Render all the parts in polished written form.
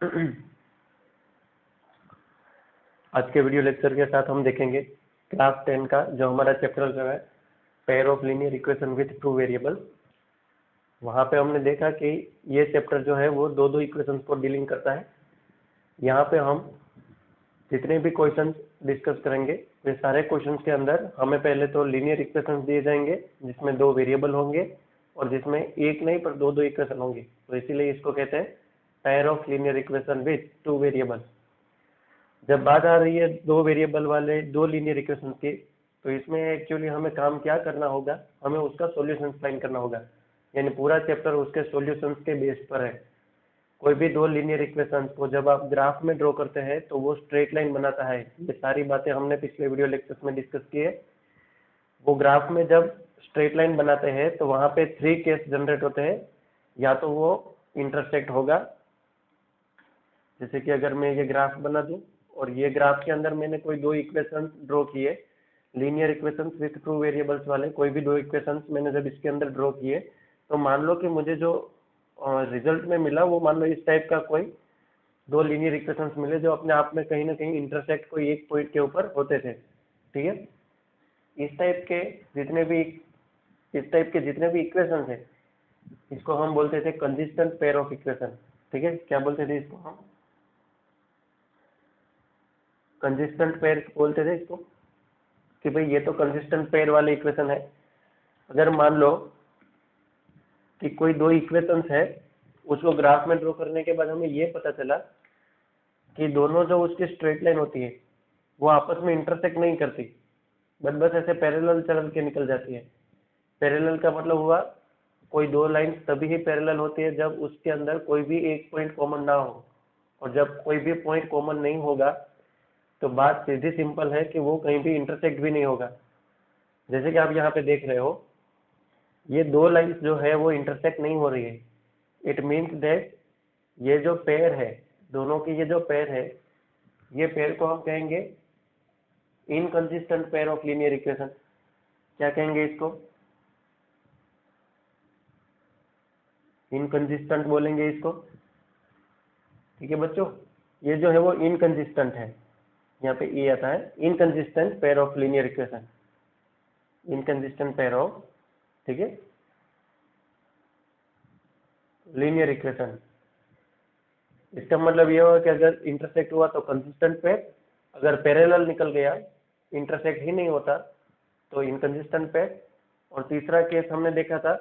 आज के video lecture के साथ हम देखेंगे क्लास 10 का जो हमारा चैप्टर जो है pair of linear equation with two variable. वहाँ पे हमने देखा कि ये चैप्टर जो है वो दो इक्वेशंस को डीलिंग करता है। यहाँ पे हम जितने भी क्वेश्चंस डिस्कस करेंगे वे सारे क्वेश्चंस के अंदर हमें पहले तो लीनियर इक्वेशंस दिए जाएंगे जिसमें दो वेरिएबल होंगे और जिसमें एक नहीं पर दो इक्वेशन होंगे, तो इसीलिए इसको कहते हैं pair of linear equation with two variable. जब बात आ रही है दो वेरिएबल वाले दो लीनियर इक्वेशन की, तो इसमें एक्चुअली हमें काम क्या करना होगा, हमें उसका सॉल्यूशन फाइंड करना होगा। यानी पूरा चैप्टर उसके सॉल्यूशंस के बेस पर है। कोई भी दो लीनियर इक्वेशंस को जब आप ग्राफ में ड्रॉ करते हैं तो वो स्ट्रेट लाइन बनाता है। ये सारी बातें हमने पिछले वीडियो लेक्चर्स में डिस्कस की है। वो ग्राफ में जब स्ट्रेट लाइन बनाते हैं तो वहाँ पे 3 केस जनरेट होते हैं। या तो वो इंटरसेक्ट होगा, जैसे कि अगर मैं ये ग्राफ बना दूं और ये ग्राफ के अंदर मैंने कोई दो इक्वेशंस ड्रॉ किए, linear equations with two variables वाले कोई भी दो इक्वेशंस मैंने जब इसके अंदर ड्रॉ किए, तो मान लो कि मुझे जो रिजल्ट में मिला वो मान लो इस टाइप का कोई दो लीनियर इक्वेशंस मिले जो अपने आप में कहीं ना कहीं इंटरसेक्ट कोई एक पॉइंट के ऊपर होते थे। ठीक है, इस टाइप के जितने भी इक्वेशन है इसको हम बोलते थे कंसिस्टेंट पेयर ऑफ इक्वेशन। ठीक है, क्या बोलते थे इसको हम? कंसिस्टेंट पेयर बोलते थे इसको कि भाई ये तो कंसिस्टेंट पेयर वाले इक्वेशन है। अगर मान लो कि कोई दो इक्वेशंस है, उसको ग्राफ में ड्रॉ करने के बाद हमें ये पता चला कि दोनों जो उसकी स्ट्रेट लाइन होती है वो आपस में इंटरसेक्ट नहीं करती, बस ऐसे पैरेलल चल के निकल जाती है। पैरेलल का मतलब हुआ कोई दो लाइन तभी ही पैरेलल होती है जब उसके अंदर कोई भी एक पॉइंट कॉमन ना हो, और जब कोई भी पॉइंट कॉमन नहीं होगा तो बात सीधी सिंपल है कि वो कहीं भी इंटरसेक्ट भी नहीं होगा। जैसे कि आप यहाँ पे देख रहे हो, ये दो लाइंस जो है वो इंटरसेक्ट नहीं हो रही है। इट मीन्स दैट ये जो पेयर है, दोनों की ये जो पेयर है, ये पेयर को हम कहेंगे inconsistent pair of linear equation. क्या कहेंगे इसको? इनकंसिस्टेंट बोलेंगे इसको। ठीक है बच्चों, ये जो है वो इनकंसिस्टेंट है। यहाँ पे ये आता है inconsistent pair of linear equation, inconsistent pair of, ठीक है, लीनियर इक्वेशन। इसका मतलब ये हुआ कि अगर इंटरसेक्ट हुआ तो कंसिस्टेंट पेयर, अगर पैरेलल निकल गया, इंटरसेक्ट ही नहीं होता, तो इनकंसिस्टेंट पेयर। और तीसरा केस हमने देखा था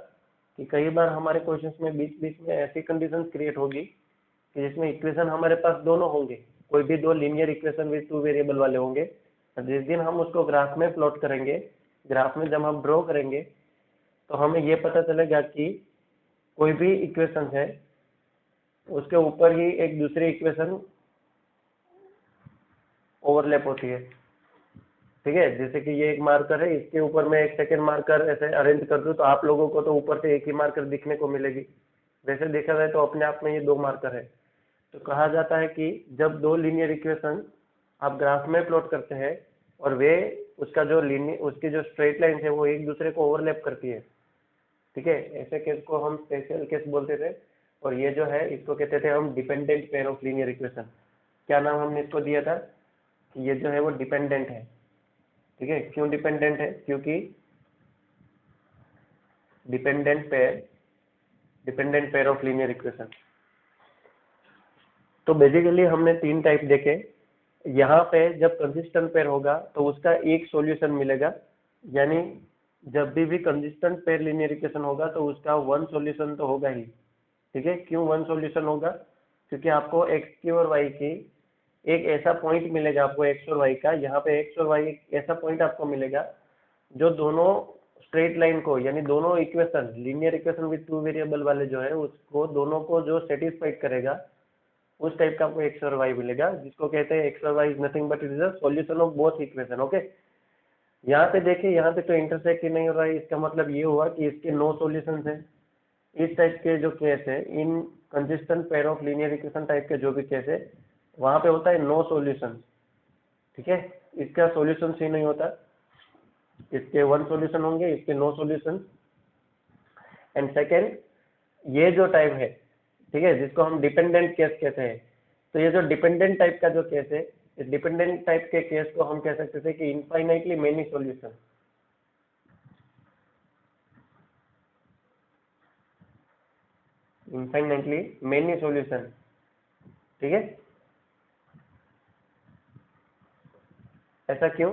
कि कई बार हमारे क्वेश्चंस में बीच बीच में ऐसी कंडीशंस क्रिएट होगी कि जिसमें इक्वेशन हमारे पास दोनों होंगे, कोई भी दो linear equation with two variable वाले होंगे। और जिस दिन हम उसको ग्राफ में प्लॉट करेंगे, ग्राफ में जब हम ड्रॉ करेंगे, तो हमें ये पता चलेगा कि कोई भी इक्वेशन है उसके ऊपर ही एक दूसरी इक्वेशन ओवरलैप होती है। ठीक है, जैसे कि ये एक मार्कर है, इसके ऊपर मैं एक सेकेंड मार्कर ऐसे अरेंज कर दूं तो आप लोगों को तो ऊपर से एक ही मार्कर दिखने को मिलेगी। वैसे देखा जाए तो अपने आप में ये दो मार्कर है। तो कहा जाता है कि जब दो लीनियर इक्वेशन आप ग्राफ में प्लॉट करते हैं और वे उसकी जो स्ट्रेट लाइन है वो एक दूसरे को ओवरलैप करती है, ठीक है, ऐसे केस को हम स्पेशल केस बोलते थे। और ये जो है इसको कहते थे हम dependent pair of linear equation. क्या नाम हमने इसको दिया था कि ये जो है वो डिपेंडेंट है। ठीक है, क्यों डिपेंडेंट है? क्योंकि dependent pair of linear equation. तो बेसिकली हमने 3 टाइप देखे। यहाँ पे जब कंसिस्टेंट पेयर होगा तो उसका एक सॉल्यूशन मिलेगा, यानी जब भी कंसिस्टेंट पेयर लीनियर इक्वेशन होगा तो उसका वन सॉल्यूशन तो होगा ही। ठीक है, क्यों वन सॉल्यूशन होगा? क्योंकि आपको एक्स की और वाई की एक ऐसा पॉइंट मिलेगा, आपको एक्स और वाई का, यहाँ पे एक्स और वाई एक ऐसा पॉइंट आपको मिलेगा जो दोनों स्ट्रेट लाइन को, यानी दोनों equation linear equation with two variable वाले जो है उसको दोनों को जो सेटिस्फाइड करेगा, उस टाइप का आपको एक्स और वाई मिलेगा, जिसको कहते हैं एक्स और y is nothing but it is the solution of both equation. Okay, यहाँ पे देखिए, यहाँ पे तो इंटरसेक्ट ही नहीं हो रहा है, इसका मतलब ये हुआ कि इसके नो सॉल्यूशंस हैं। इस टाइप के जो केस है, इन consistent pair of linear equation type के जो भी केस है, वहां पे होता है नो सॉल्यूशन। ठीक है, इसका सॉल्यूशन ही नहीं होता, इसके वन सॉल्यूशन होंगे, इसके नो सॉल्यूशन। एंड सेकेंड, ये जो टाइप है, ठीक है, जिसको हम डिपेंडेंट केस कहते हैं, तो ये जो डिपेंडेंट टाइप का जो केस है, इस डिपेंडेंट टाइप के केस को हम कह सकते थे कि infinitely many solution, infinitely many solution, ठीक है। ऐसा क्यों?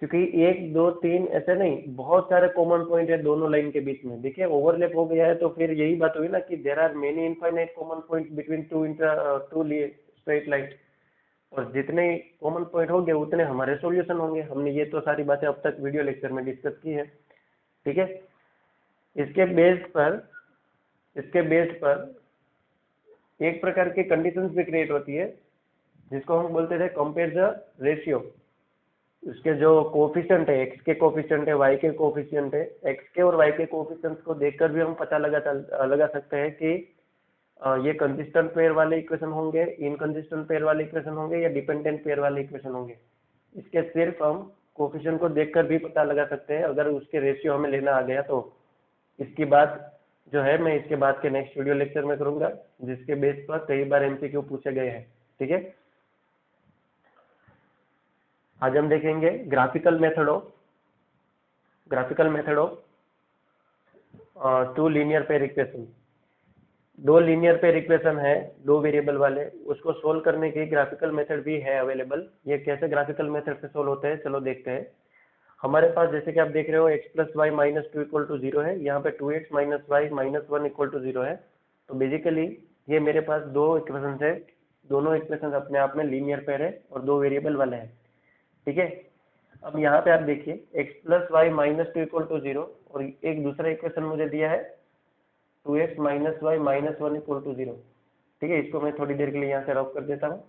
क्योंकि एक दो तीन ऐसे नहीं, बहुत सारे कॉमन पॉइंट है दोनों लाइन के बीच में। देखिए ओवरलैप हो गया है तो फिर यही बात हुई ना कि there are many infinite common point between two straight line, और जितने कॉमन पॉइंट होंगे उतने हमारे सॉल्यूशन होंगे। हमने ये तो सारी बातें अब तक वीडियो लेक्चर में डिस्कस की है, ठीक है। इसके बेस पर एक प्रकार की कंडीशंस भी क्रिएट होती है जिसको हम बोलते थे कंपेयर द रेशियो। उसके जो कोफिशिएंट है, एक्स के कोफिशिएंट है, वाई के कोफिशिएंट है, एक्स के और वाई के कोफिशिएंट्स को देखकर भी हम पता लगा सकते हैं कि ये कंसिस्टेंट पेयर वाले इक्वेशन होंगे, इनकंसिस्टेंट पेयर वाले इक्वेशन होंगे या डिपेंडेंट पेयर वाले इक्वेशन होंगे। इसके सिर्फ हम कोफिशिएंट को देखकर भी पता लगा सकते हैं, अगर उसके रेशियो हमें लेना आ गया तो। इसकी बात जो है मैं इसके बाद के नेक्स्ट वीडियो लेक्चर में करूंगा, जिसके बेस पर कई बार एमसीक्यू पूछे गए हैं, ठीक है। आज हम देखेंगे graphical method of two linear pair equation. दो लीनियर पेयर इक्वेशन है, दो वेरिएबल वाले, उसको सोल्व करने की ग्राफिकल मेथड भी है अवेलेबल। ये कैसे ग्राफिकल मेथड से सोल्व होते हैं चलो देखते हैं। हमारे पास जैसे कि आप देख रहे हो x plus y minus two equal to zero है, यहाँ पे 2x minus y minus one equal to zero है। तो बेसिकली ये मेरे पास दो इक्वेशन है, दोनों इक्वेशन अपने आप में लीनियर पेयर है और दो वेरिएबल वाले हैं, ठीक है। अब यहाँ पे आप देखिए x plus y minus two equal to zero, और एक दूसरा इक्वेशन मुझे दिया है 2x minus y minus one equal to zero, ठीक है। इसको मैं थोड़ी देर के लिए यहाँ से रफ कर देता हूँ।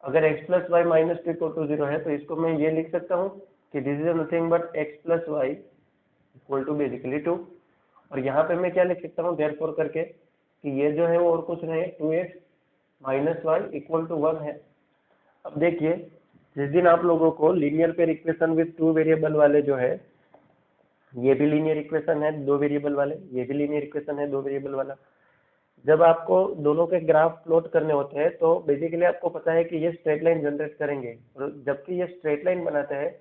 अगर x plus y minus two equal to zero है तो इसको मैं ये लिख सकता हूँ कि this is nothing but x plus y equal to basically 2। और यहाँ पे मैं क्या लिख सकता हूँ देयरफॉर करके कि ये जो है वो और कुछ नहीं, 2x minus y equal to 1 है। अब देखिए जिस दिन आप लोगों को linear pair equation with two variable वाले जो है, ये भी लीनियर इक्वेशन है दो वेरिएबल वाले, ये भी लीनियर इक्वेशन है दो वेरिएबल वाला, जब आपको दोनों के ग्राफ प्लॉट करने होते हैं तो बेसिकली आपको पता है कि ये स्ट्रेट लाइन जनरेट करेंगे। और जबकि ये स्ट्रेट लाइन बनाते हैं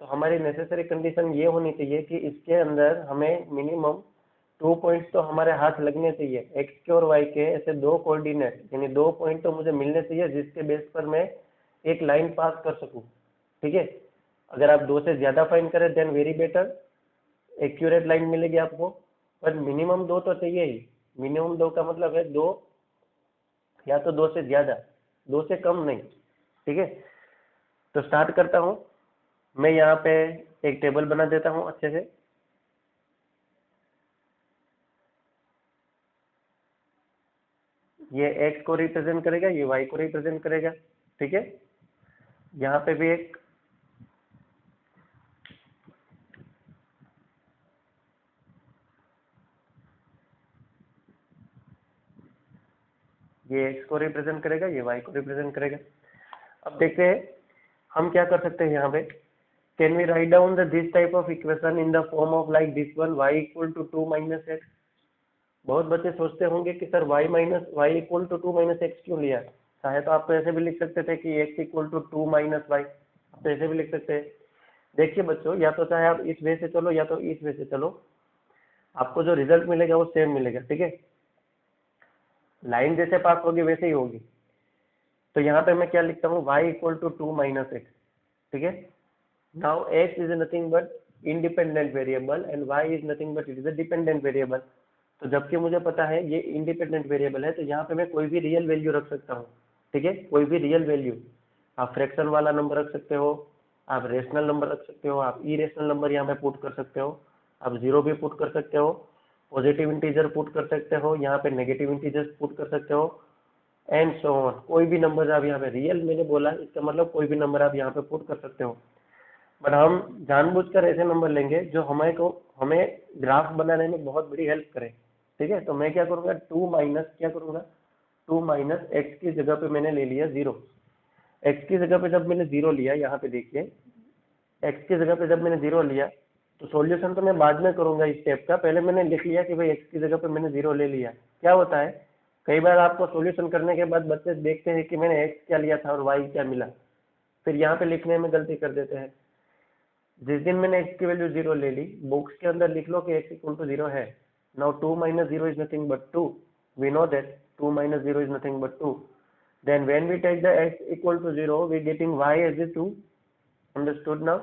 तो हमारी नेसेसरी कंडीशन ये होनी चाहिए कि इसके अंदर हमें मिनिमम 2 पॉइंट्स तो हमारे हाथ लगने चाहिए, एक्स के और वाई के, ऐसे दो कोऑर्डिनेट यानी 2 पॉइंट तो मुझे मिलने चाहिए जिसके बेस पर मैं एक लाइन पास कर सकूं, ठीक है। अगर आप 2 से ज़्यादा फाइंड करें then very better, accurate line मिलेगी आपको, पर मिनिमम 2 तो चाहिए ही। मिनिमम 2 का मतलब है 2 या तो 2 से ज़्यादा, 2 से कम नहीं, ठीक है। तो स्टार्ट करता हूँ मैं, यहाँ पे एक टेबल बना देता हूँ अच्छे से। ये x को रिप्रेजेंट करेगा, ये y को रिप्रेजेंट करेगा, ठीक है। यहाँ पे भी एक ये x को रिप्रेजेंट करेगा, ये y को रिप्रेजेंट करेगा। अब देखते हैं हम क्या कर सकते हैं यहाँ पे। Can we write down this type of equation in the form of like this one, y equal to 2 minus x. बहुत बच्चे सोचते होंगे कि sir y equal to 2 minus x क्यों लिया। चाहे तो आप तो ऐसे भी लिख सकते थे कि x equal to 2 minus y, आप तो ऐसे भी लिख सकते हैं। देखिए बच्चों, या तो चाहे आप इस वे से चलो या तो इस वे से चलो, आपको जो रिजल्ट मिलेगा वो सेम मिलेगा, ठीक है। लाइन जैसे पास होगी वैसे ही होगी। तो यहाँ पे मैं क्या लिखता हूँ, y equal to 2 minus x, ठीक है। Now x is nothing but independent variable and y is nothing but it is a dependent variable. तो जबकि मुझे पता है ये इंडिपेंडेंट वेरिएबल है तो यहाँ पे मैं कोई भी रियल वैल्यू रख सकता हूँ, ठीक है। कोई भी रियल वैल्यू, आप फ्रैक्शन वाला नंबर रख सकते हो, आप रेशनल नंबर रख सकते हो, आप इरेशनल नंबर यहाँ पे पुट कर सकते हो, आप जीरो भी पुट कर सकते हो, पॉजिटिव इंटीजर पुट कर सकते हो, यहाँ पे नेगेटिव इंटीजर पुट कर सकते हो, एंड सो ऑन। कोई भी नंबर आप यहाँ पे, रियल मैंने बोला इसका मतलब कोई भी नंबर आप यहाँ पे पुट कर सकते हो। बट हम जानबूझकर ऐसे नंबर लेंगे जो हमें ग्राफ बनाने में बहुत बड़ी हेल्प करे, ठीक है। तो मैं क्या करूँगा, 2 माइनस एक्स की जगह पे मैंने ले लिया 0। एक्स की जगह पे जब मैंने 0 लिया, यहाँ पे देखिए एक्स की जगह पे जब मैंने 0 लिया तो सॉल्यूशन तो मैं बाद में करूंगा इस स्टेप का, पहले मैंने लिख लिया कि भाई एक्स की जगह पे मैंने 0 ले लिया। क्या होता है कई बार आपको सॉल्यूशन करने के बाद बच्चे देखते हैं कि मैंने x क्या लिया था और y क्या मिला, फिर यहाँ पे लिखने में गलती कर देते हैं। जिस दिन मैंने x की वैल्यू 0 ले ली, बॉक्स के अंदर लिख लो कि x इक्वल टू 0 है। Now 2 minus 0 is nothing but 2, we know that 2 minus 0 is nothing but 2। Then when we take the x equal to 0, we getting y as a 2. Understood now?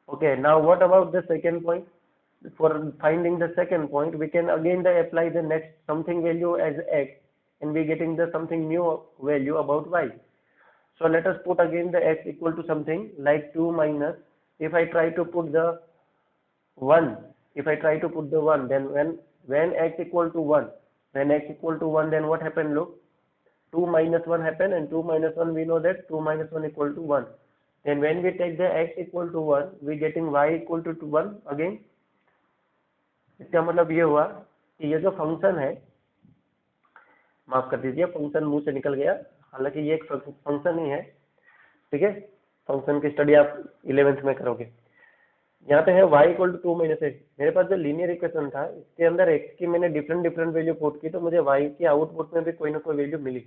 Okay, now what about the second point? For finding the second point, we can again apply the next something value as x, and we getting the something new value about y. So let us put again the x equal to something like 2 minus, if I try to put the 1, if I try to put the 1, then when x equal to 1, when x equal to 1, then what happened, look, 2 minus 1 happen, and 2 minus 1 we know that 2 minus 1 equal to 1. Then when we take the x equal to 1, we getting y equal to 1 again. इसका मतलब ये हुआ कि ये जो function है, माफ कर दीजिए फंक्शन मुंह से निकल गया, हालांकि ये एक फंक्शन ही है, ठीक है। फंक्शन की स्टडी आप 11th में करोगे। यहाँ पे है y equal to 2 minus x. मेरे पास जो लीनियर इक्वेशन था इसके अंदर x की मैंने डिफरेंट वैल्यू पुट की, तो मुझे y की आउटपुट में भी कोई ना कोई वैल्यू मिली,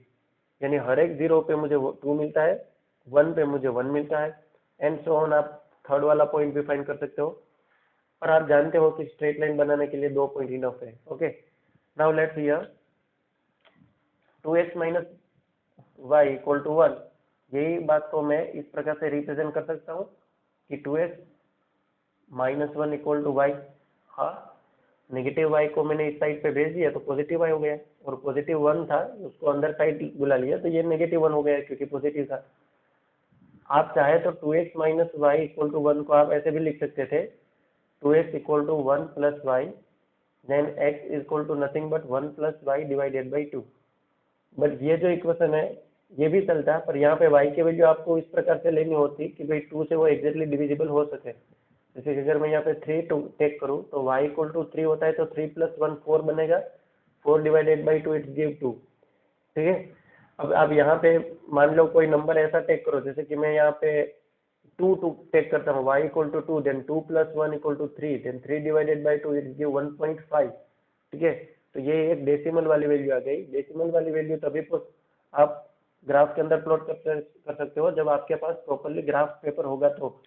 यानी हर एक 0 पे मुझे 2 मिलता है, 1 पे मुझे 1 मिलता है, एंड सो ऑन। आप थर्ड वाला पॉइंट भी फाइंड कर सकते हो, और आप जानते हो कि स्ट्रेट लाइन बनाने के लिए 2 पॉइंट इनफ है। Okay, now let's here 2x minus y equal to 1। यही बात को मैं इस प्रकार से रिप्रेजेंट कर सकता हूँ कि 2x minus 1 equal to y. हाँ, नेगेटिव वाई को मैंने इस साइड पे भेज दिया तो पॉजिटिव वाई हो गया, और पॉजिटिव 1 था उसको अंदर साइड बुला लिया तो ये नेगेटिव 1 हो गया क्योंकि पॉजिटिव था। आप चाहे तो 2x minus y equal to 1 को आप ऐसे भी लिख सकते थे, 2x equal to 1 plus y, then x equal to nothing but 1 plus y divided by 2। But ये जो इक्वेशन है ये भी चलता है, पर यहाँ पे y की वैल्यू आपको इस प्रकार से लेनी होती कि भाई 2 से वो एग्जैक्टली डिविजिबल हो सके। जैसे कि अगर मैं यहाँ पे 3 टेक करूँ तो y इक्वल टू 3 होता है, तो 3 प्लस 1 4 बनेगा, 4 डिवाइडेड बाई 2 इट्स गिव 2, ठीक है। अब आप यहाँ पे मान लो कोई नंबर ऐसा टेक करो, जैसे कि मैं यहाँ पे 2 टेक करता हूँ, y equal to 2, then 2 plus 1 equal to 3, then 3 divided by 2 it's give 1.5, ठीक है। तो ये एक डेसिमल वाली वैल्यू आ गई। डेसिमल वाली वैल्यू तभी आप ग्राफ के अंदर प्लॉट कर सकते हो जब आपके पास प्रॉपरली ग्राफ पेपर होगा, तो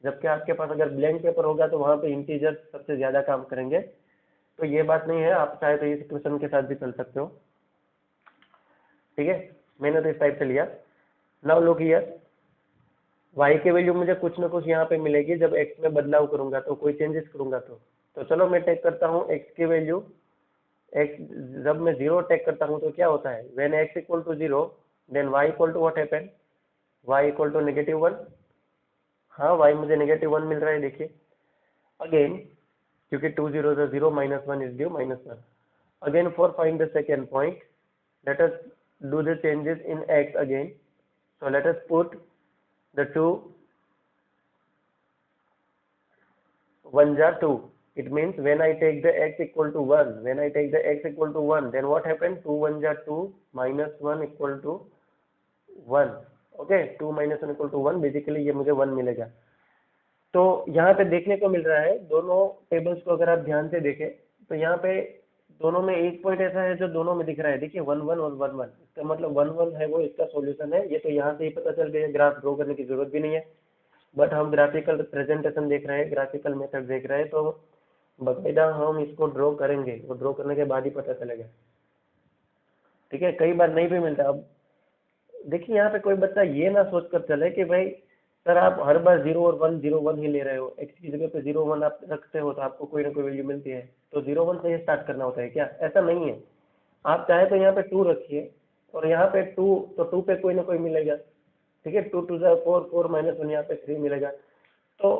जबकि आपके पास अगर ब्लैंक पेपर होगा तो वहाँ पे इंटीजर सबसे ज़्यादा काम करेंगे। तो ये बात नहीं है, आप चाहे तो इस इक्वेशन के साथ भी चल सकते हो, ठीक है। मैंने तो इस टाइप से लिया। नाउ लुक हियर, y की वैल्यू मुझे कुछ ना कुछ यहाँ पे मिलेगी जब x में बदलाव करूंगा, तो कोई चेंजेस करूंगा तो चलो मैं टेक करता हूँ x की वैल्यू। x जब मैं 0 टेक करता हूँ तो क्या होता है, when x equal to 0 then y equal to what happen, y equal to -1। हाँ, y मुझे -1 मिल रहा है, देखिए अगेन, क्योंकि 2 0 0 minus 1 is give -1। Again for find the second point, let us do the changes in x again. So let us put the 2 1s are 2. It means when I take the x equal to 1, when I take the x equal to 1, then what happens, 2 1s are 2, minus 1 equal to 1, okay, 2 minus 1 equal to 1, basically ये मुझे 1 मिलेगा। तो यहाँ पे देखने को मिल रहा है, दोनों टेबल्स को अगर आप ध्यान से देखें तो यहाँ पे दोनों में एक पॉइंट ऐसा है जो दोनों में दिख रहा है, देखिए 1 1 और 1 1, इसका मतलब 1 1 है वो इसका सॉल्यूशन है। ये तो यहाँ से ही पता चल गया, ग्राफ ड्रॉ करने की जरूरत भी नहीं है, बट हम ग्राफिकल प्रेजेंटेशन देख रहे हैं, ग्राफिकल मेथड देख रहे हैं, तो बाकायदा हम इसको ड्रॉ करेंगे, वो ड्रॉ करने के बाद ही पता चलेगा, ठीक है। कई बार नहीं भी मिलता। अब देखिए यहाँ पे कोई बच्चा ये ना सोच कर चले कि भाई सर आप हर बार 0 और 1 0 1 ही ले रहे हो, x की जगह पे 0 1 आप रखते हो तो आपको कोई ना कोई वैल्यू मिलती है, तो 0 1 से ही स्टार्ट करना होता है क्या, ऐसा नहीं है। आप चाहे तो यहाँ पे 2 रखिए, और यहाँ पे 2, तो 2 पे कोई ना कोई मिलेगा, ठीक है। 2 2 4 4 माइनस 1, यहाँ पे 3 मिलेगा, तो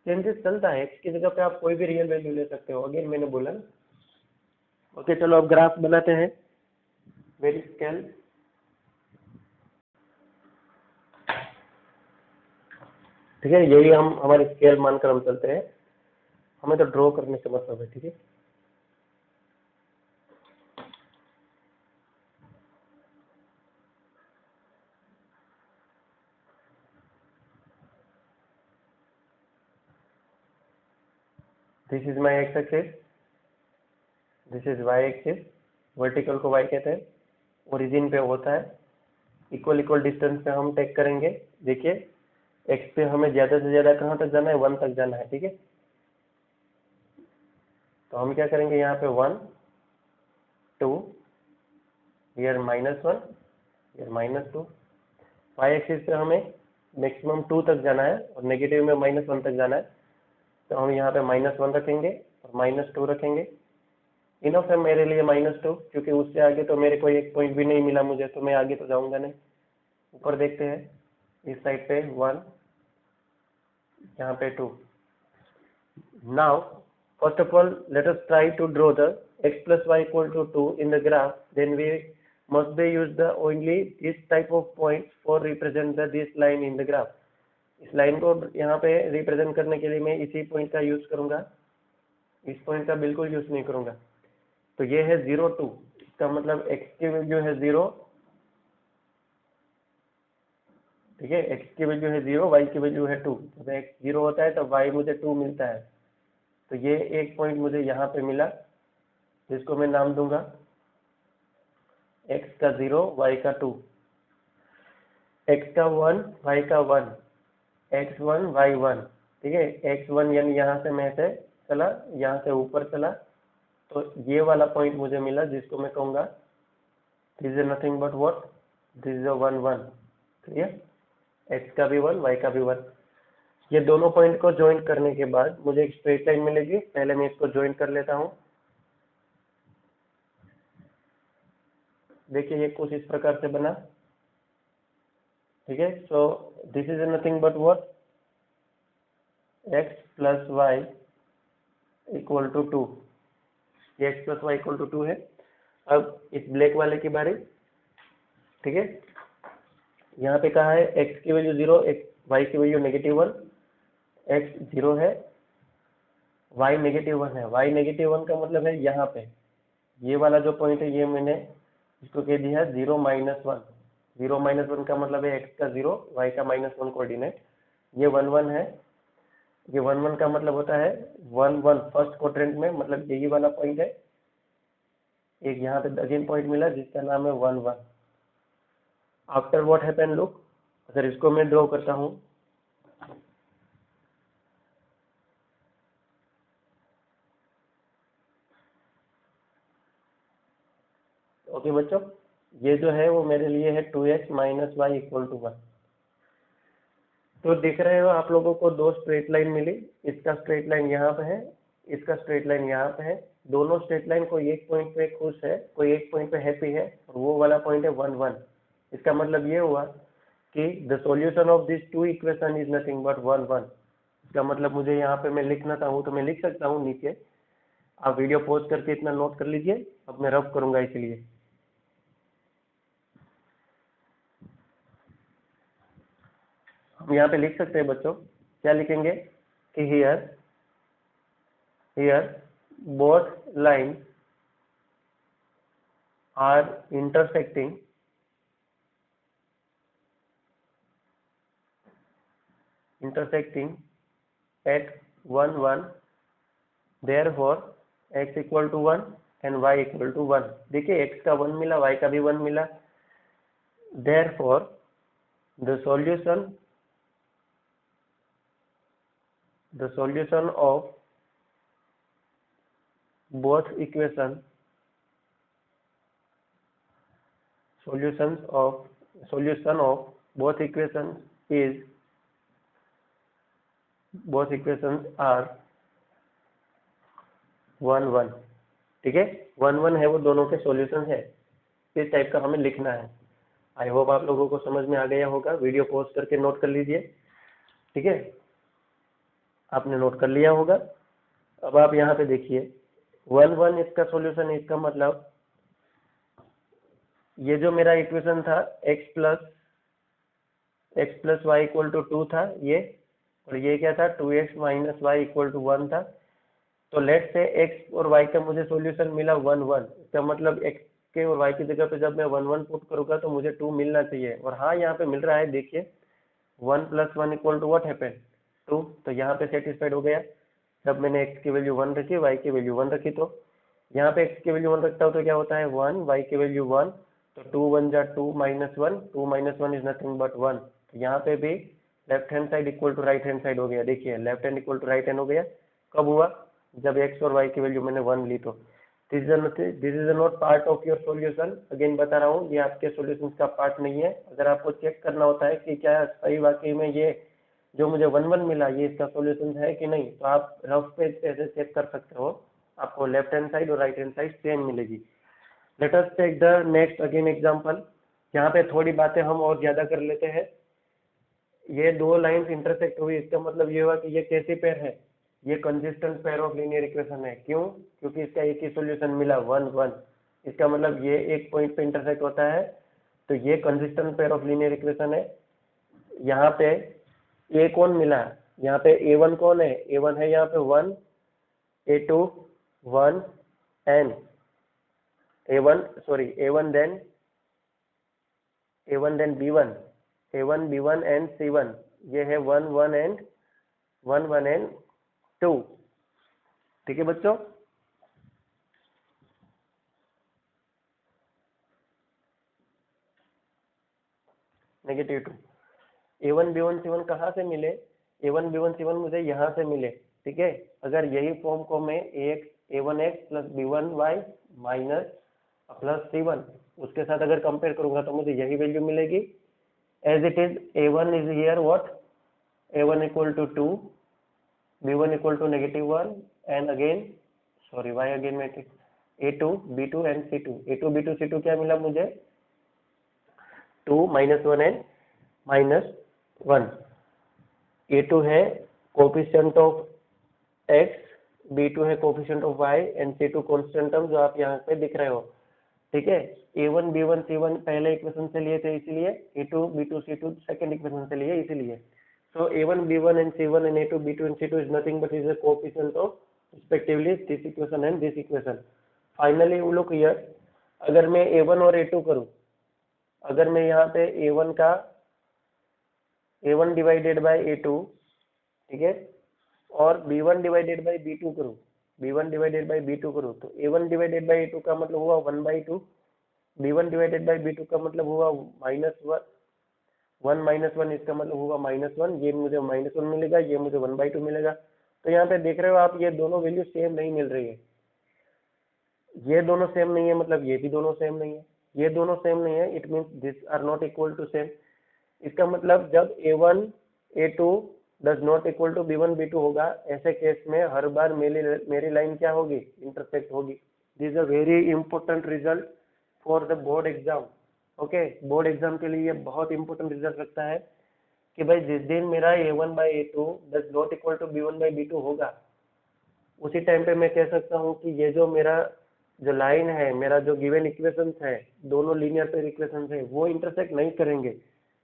चेंजेस चलता है। x की जगह पे आप कोई भी रियल वैल्यू ले सकते हो, अगेन मैंने बोला ना। ओके, चलो अब ग्राफ बनाते हैं, वेरी स्केल, ठीक है। यही हम हमारी स्केल मानकर हम चलते हैं, हमें तो ड्रॉ करने से मतलब है, ठीक है। This is my x axis, this is y axis, vertical को वाई कहते हैं, ओरिजिन पे होता है, इक्वल इक्वल डिस्टेंस पे हम टेक करेंगे। देखिए एक्स पे हमें ज़्यादा से ज़्यादा कहाँ तक जाना है, 1 तक जाना है, ठीक है। तो हम क्या करेंगे, यहाँ पे 1 2 ईयर -1 ईयर -2। वाई एक्सिस पे हमें मैक्सिमम 2 तक जाना है और नेगेटिव में -1 तक जाना है। तो हम यहाँ पे -1 रखेंगे और -2 रखेंगे। इनफ है मेरे लिए -2, क्योंकि उससे आगे तो मेरे को एक पॉइंट भी नहीं मिला मुझे, तो मैं आगे तो जाऊंगा नहीं। ऊपर देखते हैं, इस साइड पे 1, यहाँ पे 2। Now first of all let us try to draw the x plus y equal to 2 in the graph. Then we must be use the only this type of points for represent the this line in the graph. इस line को यहाँ पे represent करने के लिए मैं इसी point का यूज करूंगा, इस पॉइंट का बिल्कुल यूज नहीं करूंगा। तो ये है 0 2, इसका मतलब x की वैल्यू है 0, ठीक है। x की वैल्यू है 0, y की वैल्यू है 2। जब x 0 होता है तो y मुझे 2 मिलता है। तो ये एक पॉइंट मुझे यहाँ पे मिला, जिसको मैं नाम दूंगा x का 0 y का 2, x का 1 y का 1, x1 y1, ठीक है। x1 यानी यहाँ से मैं से चला, यहाँ से ऊपर चला, तो ये वाला पॉइंट मुझे मिला, जिसको मैं कहूँगा this is nothing but what, this is 1 1, clear. x का भी 1 y का भी 1। ये दोनों पॉइंट को ज्वाइन करने के बाद मुझे एक स्ट्रेट लाइन मिलेगी। पहले मैं इसको ज्वाइन कर लेता हूँ। देखिए ये कुछ इस प्रकार से बना, ठीक है। So this is nothing but what, x plus y equal to 2। ये x plus y equal to 2 है। अब इस ब्लैक वाले की बारी, ठीक है। यहाँ पे कहा है x की वैल्यू 0, y की वैल्यू -1, x 0 है, y -1 है। y -1 का मतलब है यहाँ पे ये वाला जो पॉइंट है, ये मैंने इसको कह दिया 0 -1। 0 -1 का मतलब है x का 0, y का -1 कोऑर्डिनेट। ये 1 1 है, ये 1 1 का मतलब होता है 1 1 फर्स्ट क्वाड्रेंट में, मतलब यही वाला पॉइंट है। एक यहाँ पे अगेन पॉइंट मिला जिसका नाम है 1 1। आफ्टर व्हाट हैपन लुक, अगर इसको मैं ड्रॉ करता हूँ, ओके बच्चों, ये जो है वो मेरे लिए है 2x - y इक्वल टू 1। तो दिख रहे हो आप लोगों को दो स्ट्रेट लाइन मिली। इसका स्ट्रेट लाइन यहाँ पे है, इसका स्ट्रेट लाइन यहाँ पे है। दोनों स्ट्रेट लाइन कोई एक पॉइंट पे खुश है, कोई एक पॉइंट पे हैप्पी है, और वो वाला पॉइंट है 1 1। इसका मतलब ये हुआ कि the solution of this two equation is nothing but 1 1। इसका मतलब मुझे यहाँ पे मैं लिखना चाहूँ तो मैं लिख सकता हूँ नीचे। आप वीडियो पॉज करके इतना नोट कर लीजिए, अब मैं रब करूंगा इसलिए। हम यहाँ पे लिख सकते हैं बच्चों, क्या लिखेंगे कि here both line are intersecting at 1 1, therefore x equal to 1 and y equal to 1। देखिए x का 1 मिला, y का भी 1 मिला। therefore the solution of both equation solution of both equations are 1 1, ठीक है। 1 1 है, वो दोनों के सॉल्यूशन है। इस टाइप का हमें लिखना है। आई होप आप लोगों को समझ में आ गया होगा। वीडियो पॉज करके नोट कर लीजिए, ठीक है। आपने नोट कर लिया होगा। अब आप यहाँ पे देखिए 1 1 इसका सॉल्यूशन है। इसका मतलब ये जो मेरा इक्वेशन था x plus y equal to 2 था ये, और ये क्या था 2x - y इक्वल टू 1 था। तो लेट से x और y का मुझे सॉल्यूशन मिला 1 1। इसका मतलब x के और y की जगह पे जब मैं 1 1 पुट करूंगा तो मुझे 2 मिलना चाहिए। और हाँ, यहाँ पे मिल रहा है, देखिए 1 + 1 इक्वल टू व्हाट हैपन 2। तो यहाँ पे सेटिस्फाइड हो गया। जब मैंने x की वैल्यू 1 रखी, y की वैल्यू 1 रखी, तो यहाँ पे x की वैल्यू 1 रखता हूँ तो क्या होता है 1, y की वैल्यू 1, तो 2 1 जा 2 -1, 2 -1 इज नथिंग बट 1। तो यहाँ पे भी left hand side equal to right hand side हो गया। देखिए left hand equal to right hand हो गया। कब हुआ? जब x और y की वैल्यू मैंने 1 ली। तो this is not part of your solution. Again बता रहा हूँ, ये आपके सॉल्यूशन का पार्ट नहीं है। अगर आपको चेक करना होता है कि क्या सही वाकई में ये जो मुझे 1 1 मिला ये इसका सॉल्यूशन है कि नहीं, तो आप रफ पेज पे ऐसे चेक कर सकते हो। आपको लेफ्ट हैंड साइड और राइट हैंड साइड सेम मिलेगी। Let us take the next again example. यहाँ पे थोड़ी बातें हम और ज्यादा कर लेते हैं। ये दो लाइंस इंटरसेक्ट हुई, इसका मतलब ये हुआ कि ये कैसी पेयर है? ये consistent pair of linear equation है। क्यों? क्योंकि इसका एक ही सॉल्यूशन मिला 1 1। इसका मतलब ये एक पॉइंट पे इंटरसेक्ट होता है, तो ये consistent pair of linear equation है। यहाँ पे ए कौन मिला? यहाँ पे A1 कौन है? A1 है यहाँ पे 1, A2 1 and A1 then B1, A1 B1 and C1। ये है 1 1 एंड 2। ठीक है बच्चों? -2 A1 B1 C1 कहाँ से मिले? A1 B1 C1 मुझे यहाँ से मिले। ठीक है, अगर यही फॉर्म को मैं A1x plus B1y minus plus C1 उसके साथ अगर कंपेयर करूंगा तो मुझे यही वैल्यू मिलेगी। As it is A1 is here what? A1 equal to 2, B1 equal to -1 and again y again matrix A2 B2 and C2। A2 B2 C2 क्या मिला मुझे? 2 -1 एंड -1। A2 है कोफिशिएंट ऑफ x, B2 है coefficient of y and C2 constant term जो आप यहाँ पे दिख रहे हो। ठीक है, A1 B1 C1 पहले इक्वेशन से लिए थे इसलिए, A2 B2 C2 second equation से लिए इसलिए। So A1 B1 and C1 and A2 B2 and C2 is nothing but is a coefficient of respectively this equation and this equation. Finally look here, अगर मैं A1 और A2 करूं, अगर मैं यहाँ पे A1 का A1 डिवाइडेड बाय A2, ठीक है, और B1 डिवाइडेड बाय B2 करूं, B1 डिवाइडेड बाय B2 करूं, तो A1 डिवाइडेड बाय A2 का मतलब हुआ 1/2, B1 डिवाइडेड बाय B2 का मतलब हुआ -1, 1 -1 इसका मतलब हुआ -1। ये मुझे -1 मिलेगा, ये मुझे 1/2 मिलेगा। तो यहाँ पे देख रहे हो आप, ये दोनों वैल्यू सेम नहीं मिल रही है। ये दोनों सेम नहीं है मतलब ये भी दोनों सेम नहीं है, ये दोनों सेम नहीं है, it means this are not equal to same. इसका मतलब जब A1 A2 does not equal to B1 B2 होगा, ऐसे केस में हर बार मेरी लाइन क्या होगी? इंटरसेक्ट होगी। This is a very important result for the board exam. Okay, board exam के लिए ये बहुत इंपॉर्टेंट रिजल्ट रखता है कि भाई जिस दिन मेरा A1 by A2 does not equal to B1 by B2 होगा, उसी टाइम पे मैं कह सकता हूँ कि ये जो मेरा जो लाइन है, मेरा जो गिवन इक्वेशंस है, दोनों लीनियर पेयर इक्वेशंस है, वो इंटरसेक्ट नहीं करेंगे।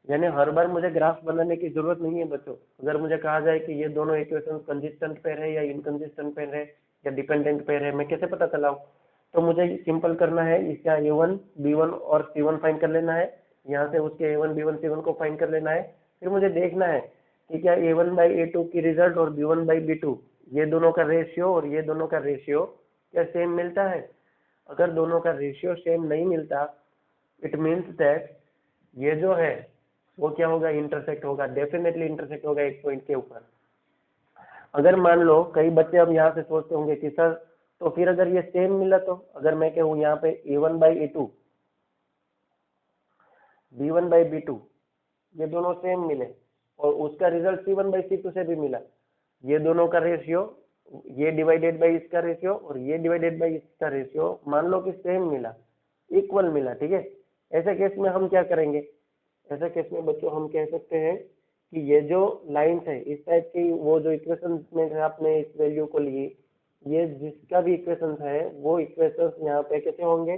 यानी हर बार मुझे ग्राफ बनाने की जरूरत नहीं है बच्चों। अगर मुझे कहा जाए कि ये दोनों इक्वेशंस कंसिस्टेंट पेयर है या इनकंसिस्टेंट पेयर है या डिपेंडेंट पेयर है, मैं कैसे पता चलाऊं? तो मुझे सिंपल करना है, इसका A1 B1 और C1 फाइंड कर लेना है, यहाँ से उसके A1 B1 C1 को फाइंड कर लेना है। फिर मुझे देखना है कि क्या A1 बाई A2 की रिजल्ट और B1 बाई B2 ये दोनों का रेशियो और ये दोनों का रेशियो क्या सेम मिलता है? अगर दोनों का रेशियो सेम नहीं मिलता, इट मीन्स दैट ये जो है वो क्या होगा? इंटरसेक्ट होगा, डेफिनेटली इंटरसेक्ट होगा एक पॉइंट के ऊपर। अगर मान लो कई बच्चे अब यहाँ से सोचते होंगे कि सर तो फिर अगर ये सेम मिला, तो अगर मैं कहूँ यहाँ पे A1 by A2 B1 by B2 ये दोनों सेम मिले और उसका रिजल्ट C1 बाई C2 से भी मिला, ये दोनों का रेशियो, ये डिवाइडेड बाई इसका रेशियो और ये डिवाइडेड बाई इसका रेशियो मान लो कि सेम मिला, इक्वल मिला। ठीक है, ऐसे केस में हम क्या करेंगे? ऐसे केस में बच्चों हम कह सकते हैं कि ये जो लाइंस है इस टाइप की, वो जो इक्वेशन में आपने इस वैल्यू को ली, ये जिसका भी इक्वेशन है वो इक्वेशन यहाँ पे कैसे होंगे?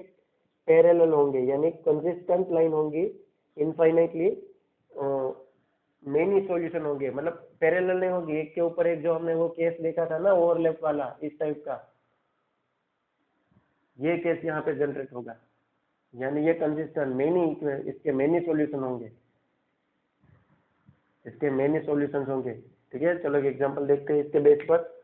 पैरेलल होंगे, यानी कंसिस्टेंट लाइन होंगी, इनफाइनाइटली मेनी सॉल्यूशन होंगे, मतलब पैरेलल नहीं होगी एक के ऊपर एक। जो हमने वो केस देखा था ना ओवरलैप वाला, इस टाइप का ये केस यहाँ पे जनरेट होगा, यानी ये कंसिस्टेंट मेनी, इसके मेनी सॉल्यूशन होंगे, इसके मेनी सॉल्यूशंस होंगे। ठीक है, चलो एक एग्जांपल देखते हैं इसके बेस पर।